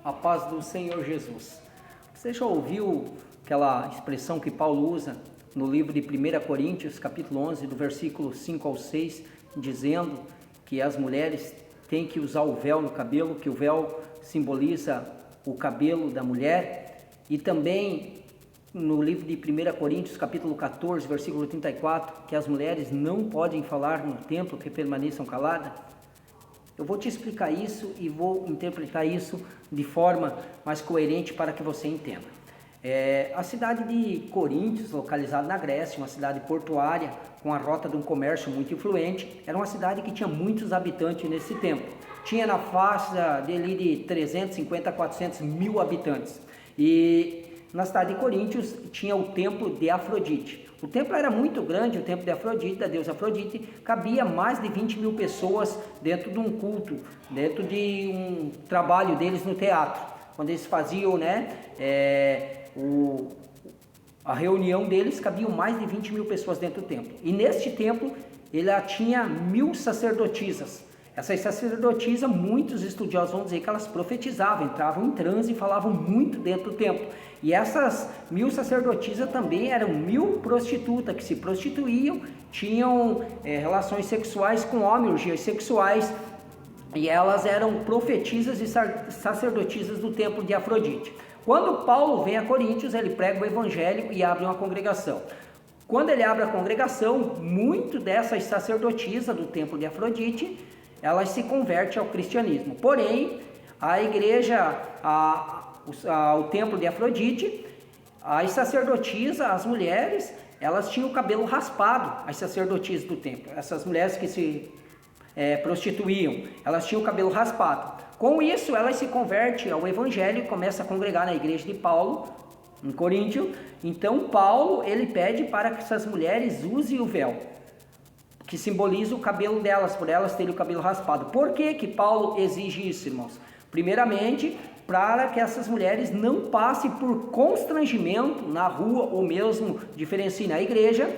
A paz do Senhor Jesus. Você já ouviu aquela expressão que Paulo usa no livro de 1 Coríntios, capítulo 11, do versículo 5 ao 6, dizendo que as mulheres têm que usar o véu no cabelo, que o véu simboliza o cabelo da mulher, e também no livro de 1 Coríntios, capítulo 14, versículo 34, que as mulheres não podem falar no templo, que permaneçam caladas. Eu vou te explicar isso e vou interpretar isso de forma mais coerente para que você entenda. A cidade de Coríntios, localizada na Grécia, uma cidade portuária com a rota de um comércio muito influente, era uma cidade que tinha muitos habitantes nesse tempo. Tinha na faixa de 350 a 400 mil habitantes. E na cidade de Coríntios tinha o templo de Afrodite. O templo era muito grande, o templo de Afrodite, da deusa Afrodite, cabia mais de 20 mil pessoas dentro de um culto, dentro de um trabalho deles no teatro. Quando eles faziam, a reunião deles, cabiam mais de 20 mil pessoas dentro do templo. E neste templo, ele tinha 1000 sacerdotisas. Essas sacerdotisas, muitos estudiosos vão dizer que elas profetizavam, entravam em transe e falavam muito dentro do templo. E essas 1000 sacerdotisas também eram 1000 prostitutas que se prostituíam, tinham relações sexuais com homens, orgias sexuais, e elas eram profetisas e sacerdotisas do templo de Afrodite. Quando Paulo vem a Coríntios, ele prega o evangelho e abre uma congregação. Quando ele abre a congregação, muito dessas sacerdotisas do templo de Afrodite, elas se convertem ao cristianismo. Porém, a igreja, o templo de Afrodite, as sacerdotisas, as mulheres, elas tinham o cabelo raspado, as sacerdotisas do templo. Essas mulheres que se prostituíam, elas tinham o cabelo raspado. Com isso, elas se convertem ao evangelho e começam a congregar na igreja de Paulo, em Coríntio. Então, Paulo, ele pede para que essas mulheres usem o véu, que simboliza o cabelo delas, por elas terem o cabelo raspado. Por que que Paulo exige isso, irmãos? Primeiramente, para que essas mulheres não passem por constrangimento na rua ou mesmo diferenciem na igreja,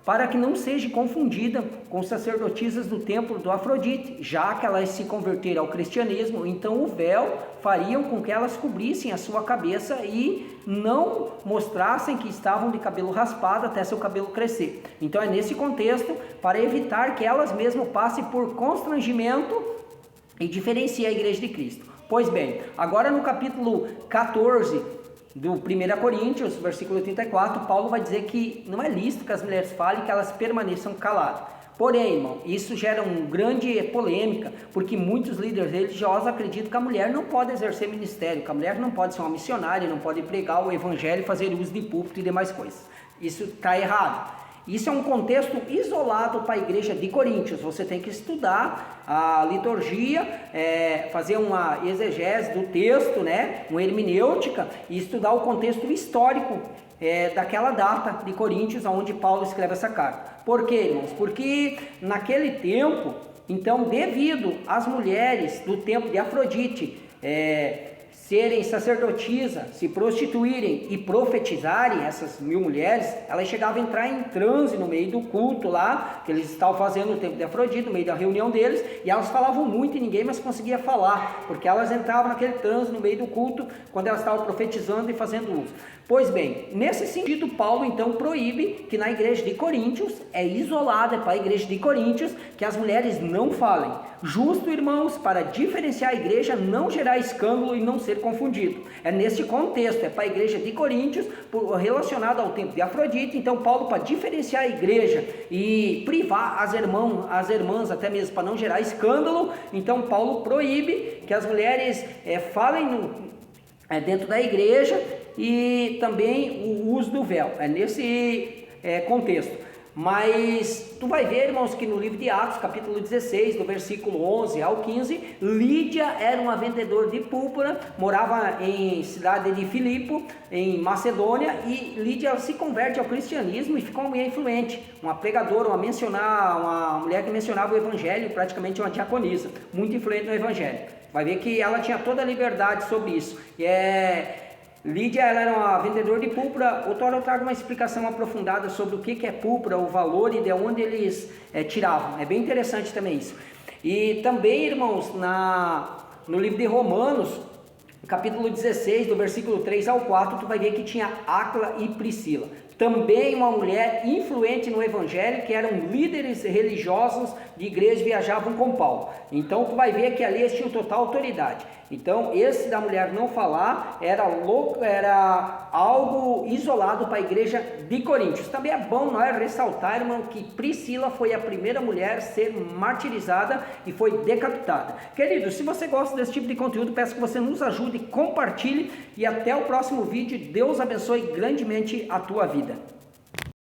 para que não seja confundida com sacerdotisas do templo do Afrodite, já que elas se converteram ao cristianismo. Então o véu faria com que elas cobrissem a sua cabeça e não mostrassem que estavam de cabelo raspado até seu cabelo crescer. Então é nesse contexto, para evitar que elas mesmas passem por constrangimento e diferenciem a igreja de Cristo. Pois bem, agora no capítulo 14 do 1 Coríntios, versículo 34, Paulo vai dizer que não é lícito que as mulheres falem, que elas permaneçam caladas. Porém, irmão, isso gera uma grande polêmica, porque muitos líderes religiosos acreditam que a mulher não pode exercer ministério, que a mulher não pode ser uma missionária, não pode pregar o evangelho, fazer uso de púlpito e demais coisas. Isso está errado. Isso é um contexto isolado para a igreja de Coríntios. Você tem que estudar a liturgia, fazer uma exegese do texto, uma hermenêutica, e estudar o contexto histórico daquela data de Coríntios, onde Paulo escreve essa carta. Por quê, irmãos? Porque naquele tempo, então, devido às mulheres do templo de Afrodite serem sacerdotisas, se prostituírem e profetizarem, essas 1000 mulheres, elas chegavam a entrar em transe no meio do culto lá, que eles estavam fazendo no templo de Afrodite, no meio da reunião deles, e elas falavam muito e ninguém mais conseguia falar, porque elas entravam naquele transe no meio do culto, quando elas estavam profetizando e fazendo uso. Pois bem, nesse sentido, Paulo então proíbe que na igreja de Coríntios, é isolada para a igreja de Coríntios, que as mulheres não falem. Justo, irmãos, para diferenciar a igreja, não gerar escândalo e não ser confundido. É nesse contexto, é para a igreja de Coríntios, relacionado ao templo de Afrodite. Então Paulo, para diferenciar a igreja e privar as irmãs, até mesmo para não gerar escândalo, então Paulo proíbe que as mulheres falem dentro da igreja, e também o uso do véu, nesse contexto. Mas tu vai ver, irmãos, que no livro de Atos, capítulo 16, do versículo 11 ao 15, Lídia era uma vendedora de púrpura, morava em cidade de Filipo, em Macedônia, e Lídia se converte ao cristianismo e ficou uma mulher influente, uma pregadora, uma mulher que mencionava o evangelho, praticamente uma diaconisa, muito influente no evangelho. Vai ver que ela tinha toda a liberdade sobre isso. Lídia, ela era uma vendedora de púrpura. Outra hora eu trago uma explicação aprofundada sobre o que é púrpura, o valor e de onde eles tiravam. É bem interessante também isso. E também, irmãos, no livro de Romanos, No capítulo 16, do versículo 3 ao 4, tu vai ver que tinha Áquila e Priscila. Também uma mulher influente no evangelho, que eram líderes religiosos de igreja e viajavam com Paulo. Então tu vai ver que ali eles tinham total autoridade. Então esse da mulher não falar era algo isolado para a igreja de Coríntios. Também é bom nós ressaltar, irmão, que Priscila foi a primeira mulher a ser martirizada e foi decapitada. Querido, se você gosta desse tipo de conteúdo, peço que você nos ajude, compartilhe e até o próximo vídeo. Deus abençoe grandemente a tua vida.